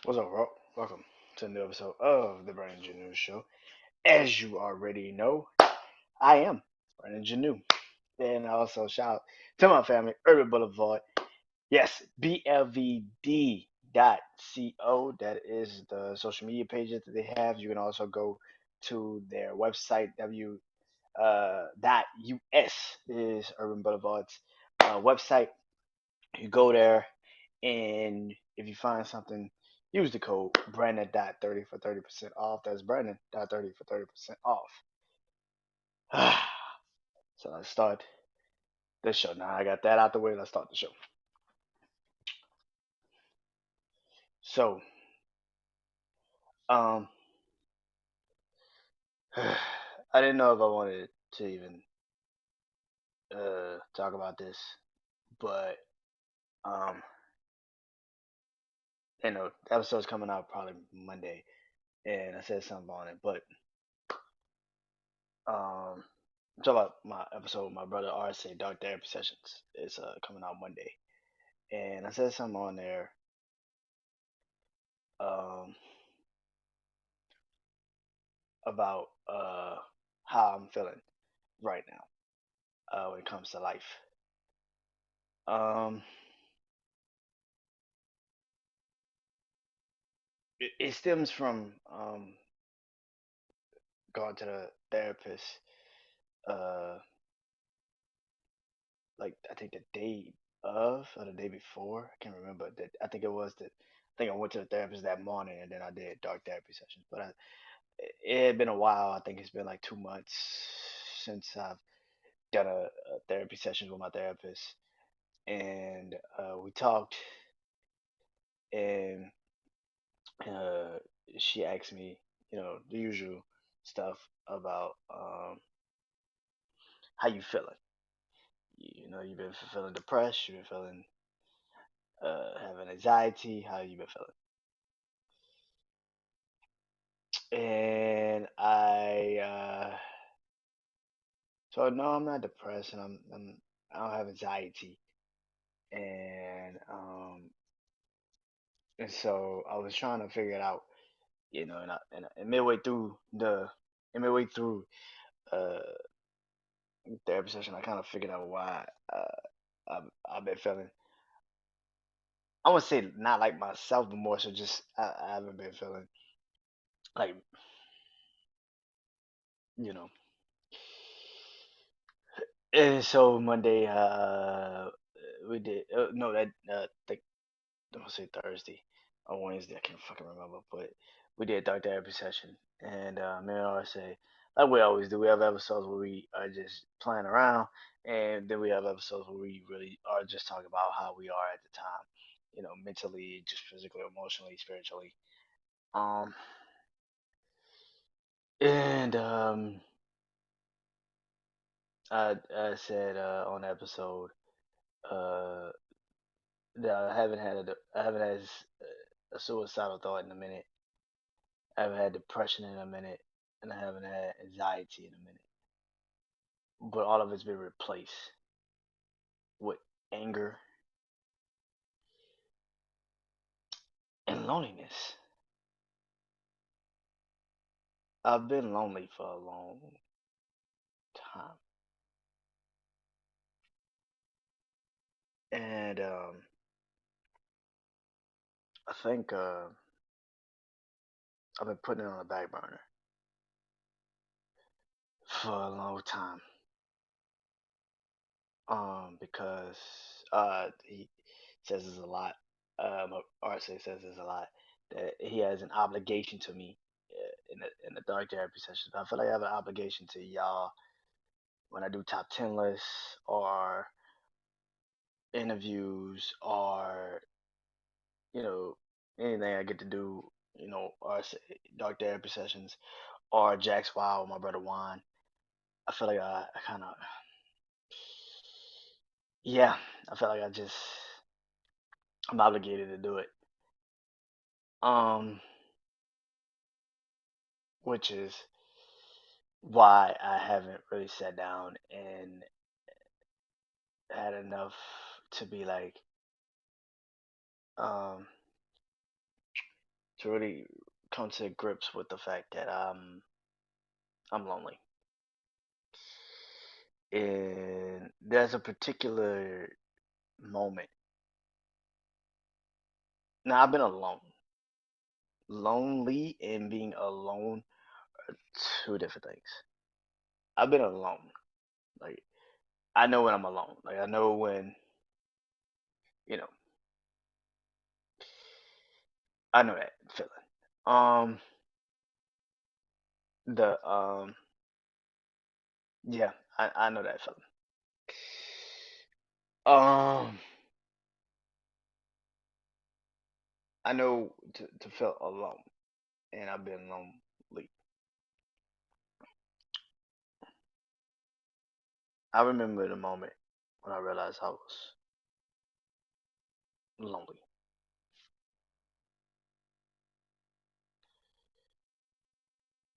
What's up, bro? Welcome to a new episode of the Brandon Janeau Show. As you already know, I am Brandon Janeau. And also shout out to my family, Urban Boulevard. Yes, BLVD dot co. That is the social media pages that they have. You can also go to their website, dot us is Urban Boulevard's website. You go there, and if you find something, use the code Brandon.30 for 30% off. That's Brandon.30 for 30% off. So let's start the show. Now I got that out the way. Let's start the show. So, um, I didn't know if I wanted to even talk about this, but um, the episode's coming out probably Monday, and I said something on it, but um, I'm talking about my episode with my brother RC Dark Therapy Sessions. It's coming out Monday, and I said something on there um about how I'm feeling right now when it comes to life. Um, it stems from going to the therapist uh like I think the day of or the day before. I can't remember that. I think it was that. I think I went to the therapist that morning and then I did dark therapy sessions. But it had been a while. I think it's been like 2 months since I've done a therapy session with my therapist, and we talked, and uh, she asked me, the usual stuff about how you feeling. You've been feeling depressed, you've been feeling having anxiety. How you been feeling? And so no, I'm not depressed, and I don't have anxiety, and so I was trying to figure it out, and midway through uh therapy session, I kind of figured out why I've been feeling. I would say not like myself, but more so just I haven't been feeling like you know. And so Monday, we did no that think I want to say Thursday or Wednesday. I can't fucking remember, but we did a dark therapy session, and me and I say like we always do. We have episodes where we are just playing around, and then we have episodes where we really are just talking about how we are at the time, mentally, just physically, emotionally, spiritually. Um, and I said on the episode uh that I haven't had a suicidal thought in a minute. I haven't had depression in a minute, and I haven't had anxiety in a minute. But all of it's been replaced with anger and loneliness. I've been lonely for a long time, and I think I've been putting it on the back burner for a long time. Because he says there's a lot. RSA says there's a lot that he has an obligation to me in the dark therapy sessions. I feel like I have an obligation to y'all when I do top 10 lists or interviews or you know anything I get to do. RSA dark therapy sessions or Jack's Wild with my brother Juan. I feel like I kind of yeah. I feel like I'm obligated to do it. Um, which is why I haven't really sat down and had enough to be like, um, to really come to grips with the fact that I'm lonely. And there's a particular moment. Now I've been alone. Lonely and being alone are two different things. I've been alone. Like I know when I'm alone. Like I know when, you know, I know that feeling. Um the yeah, I know that feeling. Um I know to feel alone and I've been lonely. I remember the moment when I realized I was lonely.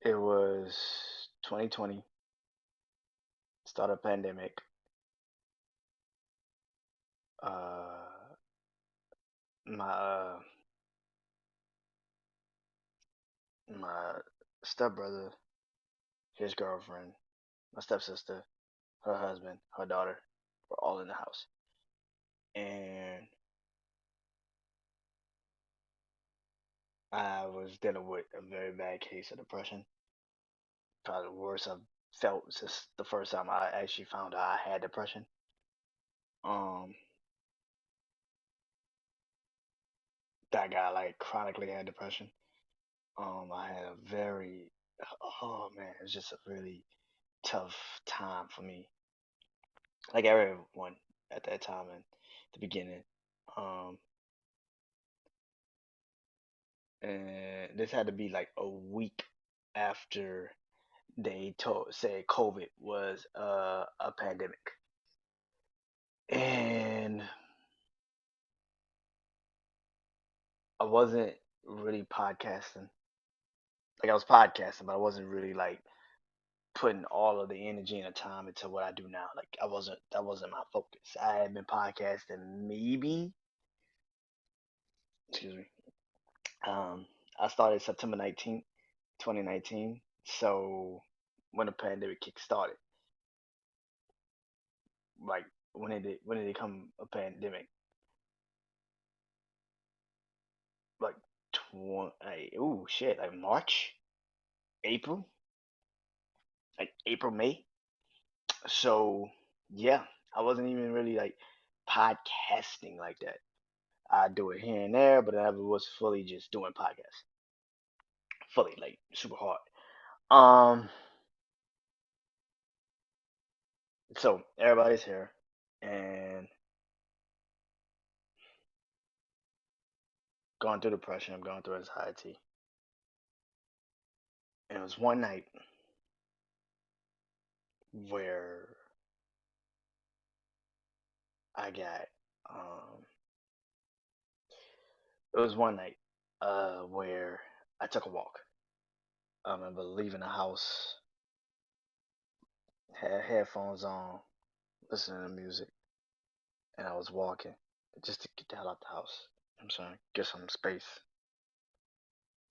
It was 2020, start of pandemic. Uh, my stepbrother, his girlfriend, my stepsister, her husband, her daughter, were all in the house, and I was dealing with a very bad case of depression. Probably the worst I've felt since the first time I actually found out I had depression. Um, that guy like chronically had depression. I had a very, oh man, it was just a really tough time for me. Like everyone at that time in the beginning. Um, and this had to be like a week after they told said COVID was a pandemic. And I wasn't really podcasting. Like I was podcasting, but I wasn't really like putting all of the energy and the time into what I do now. Like I wasn't that wasn't my focus. I had been podcasting maybe, excuse me. Um, I started September 19th, 2019. So when the pandemic kick started, like when did it come a pandemic? Like 20, ooh shit, like March, April, like April, May. So yeah, I wasn't even really like podcasting like that. I do it here and there, but I never was fully just doing podcasts, fully like super hard. Um, so everybody's here, and going through depression, I'm going through anxiety, and it was one night where I got it was one night where I took a walk. I remember leaving the house, had headphones on, listening to music, and I was walking just to get the hell out the house. I'm sorry, get some space.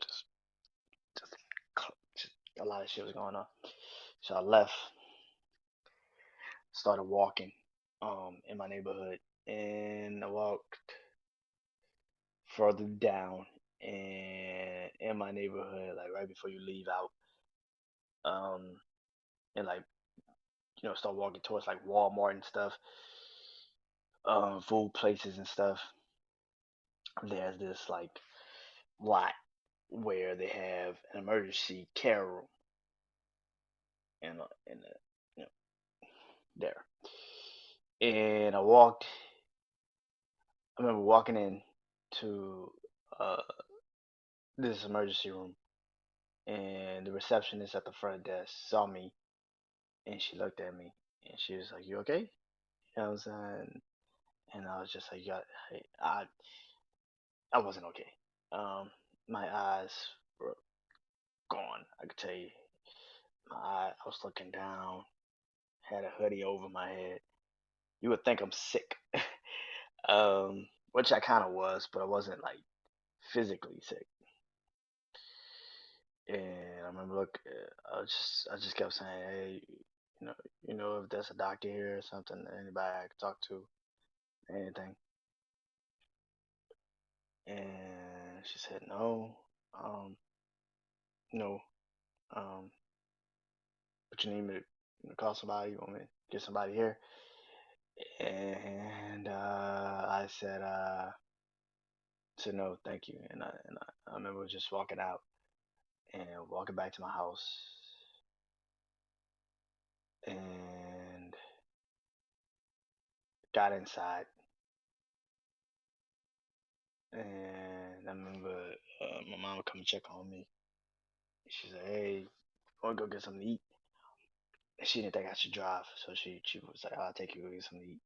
Just, just a lot of shit was going on. So I left, started walking, in my neighborhood, and I walked further down, and in my neighborhood, like right before you leave out, um, and like start walking towards like Walmart and stuff, food places and stuff. There's this like lot where they have an emergency care room in the you know, there. And I remember walking in to uh, this emergency room, and the receptionist at the front desk saw me, and she looked at me, and she was like, "You okay?" You know what I'm saying? And I was just like, "Yeah, hey, I wasn't okay." Um, my eyes were gone. I could tell you, I was looking down, had a hoodie over my head. You would think I'm sick, which I kind of was, but I wasn't like physically sick. And I remember, look, I just kept saying, hey, you know, if there's a doctor here or something, anybody I could talk to, anything. And she said, no, um, no, um, but you need me to call somebody. You want me to get somebody here? And I said no, thank you. I remember just walking out and walking back to my house and got inside. And I remember my mom would come and check on me. She said, "Hey, want to go get something to eat?" And she didn't think I should drive, so she was like, "I'll take you to go get something to eat."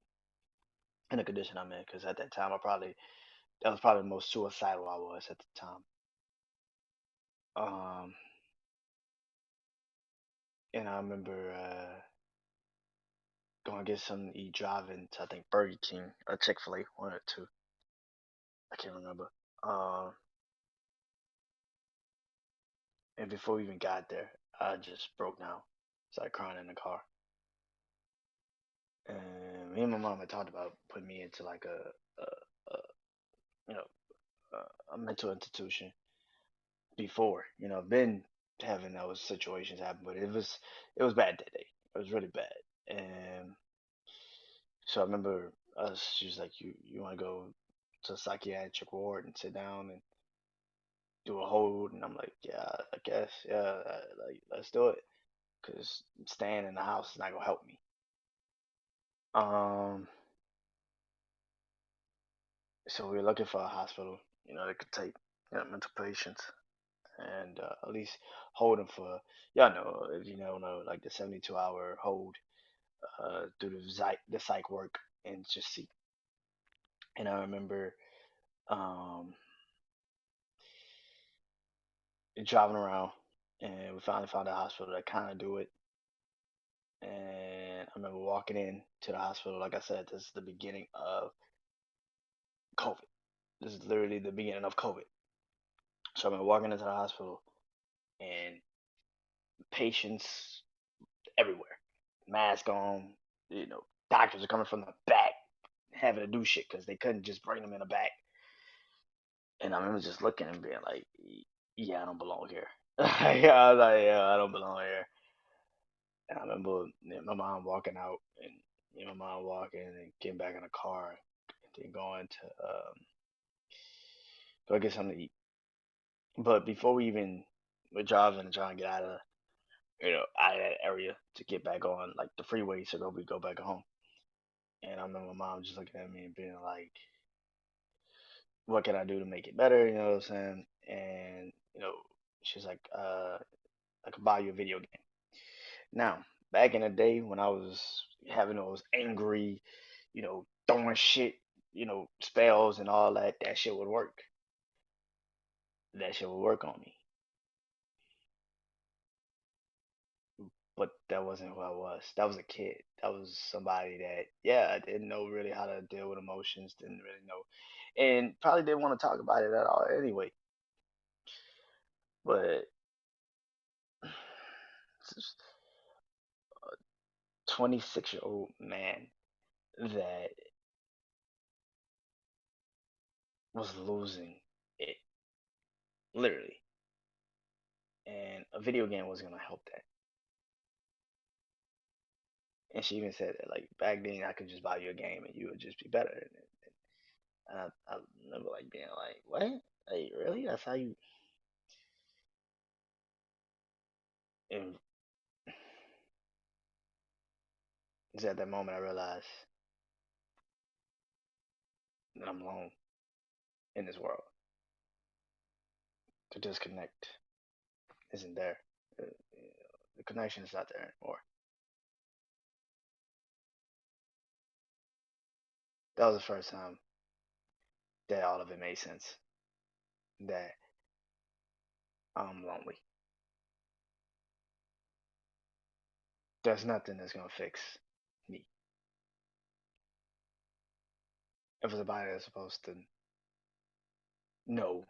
In the condition I'm in, because at that time that was probably the most suicidal I was at the time. Um, and I remember going to get something to eat driving to I think Burger King or Chick-fil-A, one or two. I can't remember. Um, and before we even got there, I just broke down, started crying in the car. And me and my mom had talked about putting me into like a you know a mental institution before. I've been having those situations happen, but it was bad that day. It was really bad. And so I remember us. She was like, "You want to go to a psychiatric ward and sit down and do a hold?" And I'm like, "Yeah, I guess. Yeah, like let's do it." Because staying in the house is not gonna help me. Um, so we were looking for a hospital, that could take mental patients and at least hold them for, y'all know, if you know, like the 72-hour hold through the psych work and just see. And I remember um, driving around and we finally found a hospital that kind of do it. And I remember walking in to the hospital. Like I said, this is the beginning of COVID. This is literally the beginning of COVID. So I remember walking into the hospital and patients everywhere, mask on. Doctors are coming from the back, having to do shit because they couldn't just bring them in the back. And I remember just looking and being like, "Yeah, I don't belong here." Yeah, I was like, "Yeah, I don't belong here." And I remember my mom walking out and my mom walking and getting back in the car and then going to go get something to eat. But before we even were driving and trying to get out of that area to get back on like the freeway so we go back home. And I remember my mom just looking at me and being like, "What can I do to make it better?" You know what I'm saying? And she's like, "I could buy you a video game." Now, back in the day when I was having those angry, throwing shit, spells and all that, that shit would work. That shit would work on me. But that wasn't who I was. That was a kid. That was somebody that, yeah, I didn't know really how to deal with emotions, didn't really know, and probably didn't want to talk about it at all anyway. But 26-year-old man that was losing it, literally, and a video game was gonna help that. And she even said that like back then I could just buy you a game and you would just be better. And I remember like being like, what? Like really? That's how you? And it's at that moment I realized that I'm alone in this world. The disconnect isn't there. The connection is not there anymore. That was the first time that all of it made sense. That I'm lonely. There's nothing that's gonna fix me. If it's a body that's supposed to know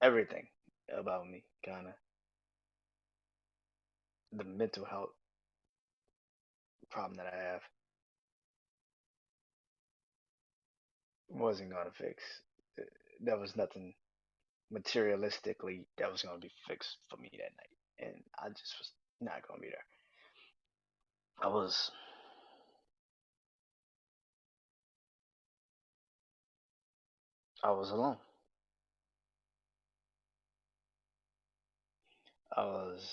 everything about me, kind of the mental health problem that I have wasn't gonna fix. Uh, There was nothing materialistically that was gonna be fixed for me that night, and I just was not gonna be there. I was I was alone. I was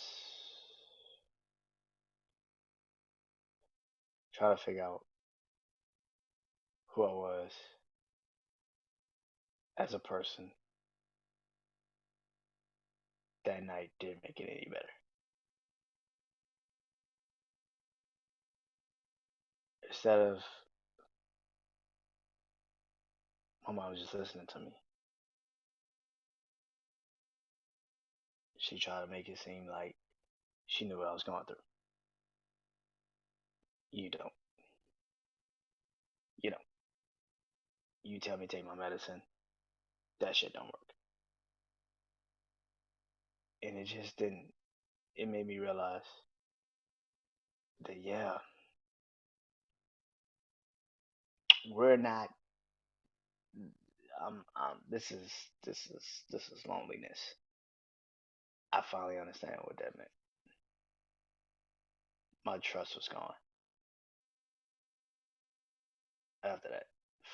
trying to figure out who I was as a person. That night didn't make it any better. Instead of my mom was just listening to me, she tried to make it seem like she knew what I was going through. You don't. You know, you tell me to take my medicine, that shit don't work. And it just didn't. It made me realize that yeah, we're not. This is loneliness. I finally understand what that meant. My trust was gone after that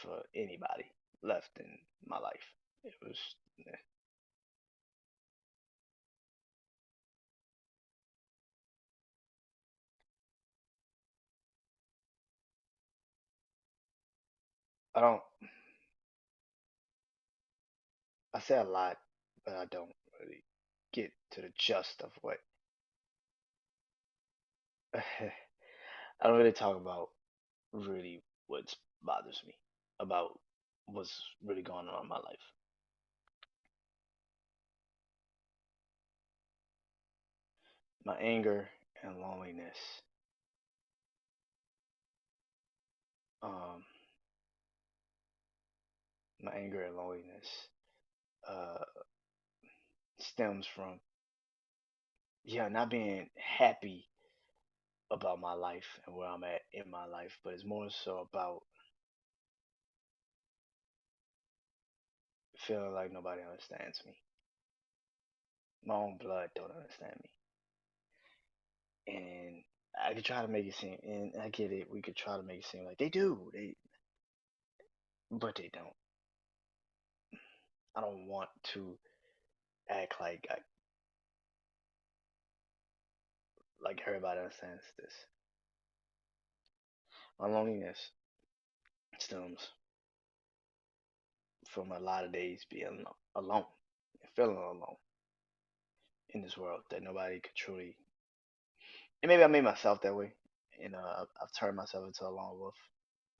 for anybody left in my life. It was. eh, I don't. I say a lot, but I don't really get to the gist of what. I don't really talk about really what bothers me about what's really going on in my life. My anger and loneliness. Um, my anger and loneliness uh, stems from yeah not being happy about my life and where I'm at in my life, but it's more so about feeling like nobody understands me. My own blood don't understand me, and I could try to make it seem, and I get it. We could try to make it seem like they do, but they don't. I don't want to act like everybody understands this. My loneliness stems from a lot of days being alone and feeling alone in this world that nobody could truly. And maybe I made myself that way. I've turned myself into a lone wolf.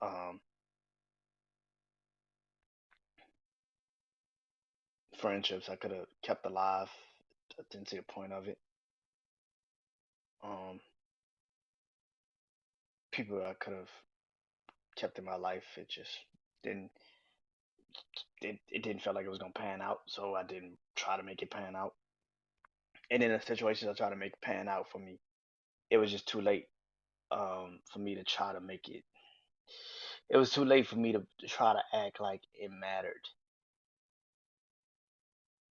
Um, Friendships I could have kept alive. I didn't see the point of it. Um, People I could have kept in my life. It just didn't. It didn't feel like it was gonna pan out, so I didn't try to make it pan out. And in the situations I tried to make pan out for me, it was just too late for me to try to make it. It was too late for me to try to act like it mattered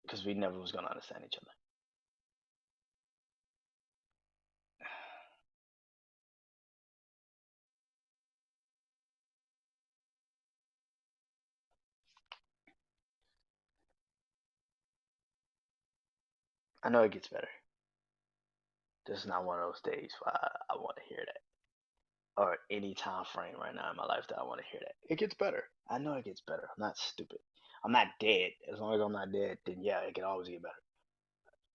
because we never was gonna understand each other. I know it gets better. This is not one of those days where I want to hear that, or any time frame right now in my life that I want to hear that. It gets better. I know it gets better. I'm not stupid. I'm not dead. As long as I'm not dead, then yeah, it can always get better.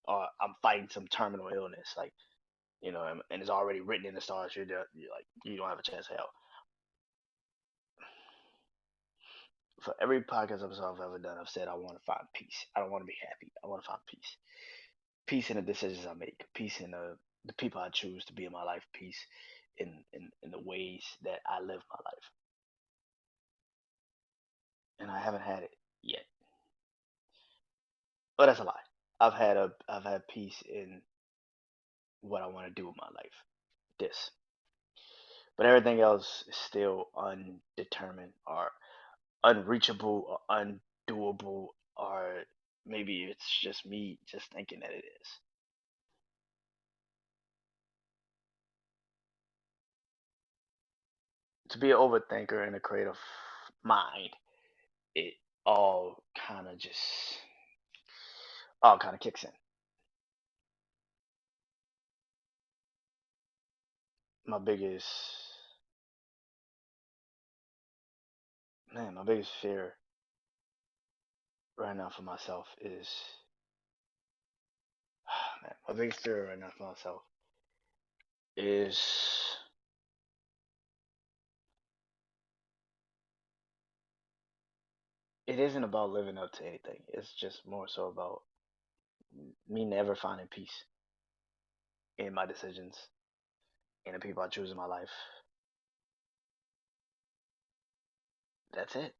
Or I'm fighting some terminal illness, like and it's already written in the stars. You're like you don't have a chance of hell. For every podcast episode I've ever done, I've said I want to find peace. I don't want to be happy. I want to find peace. Peace in the decisions I make. Peace in the people I choose to be in my life. Peace in the ways that I live my life. And I haven't had it yet. But that's a lie. I've had peace in what I want to do with my life. This. But everything else is still undetermined or unreachable or undoable, or maybe it's just me just thinking that it is. To be an overthinker and a creative mind, it all kind of just all kind of kicks in. My biggest my biggest fear right now for myself is man, my biggest fear right now for myself is it isn't about living up to anything. It's just more so about me never finding peace in my decisions and the people I choose in my life. That's it.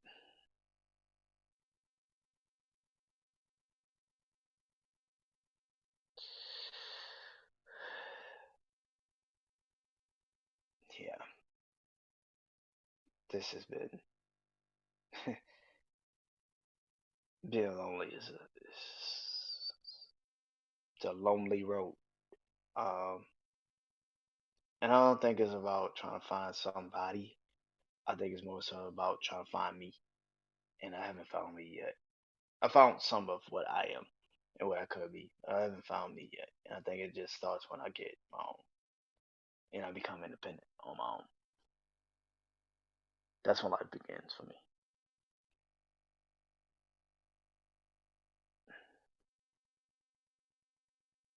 Yeah, this has been being lonely it's a lonely road. Um, and I don't think it's about trying to find somebody. I think it's more so about trying to find me, and I haven't found me yet. I found some of what I am and what I could be. I haven't found me yet, and I think it just starts when I get my own and I become independent on my own. That's when life begins for me.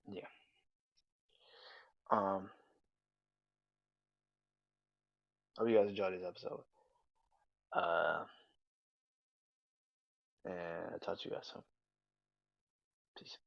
Yeah. Um. Hope you guys enjoyed this episode. Uh. And I'll talk to you guys soon. Peace.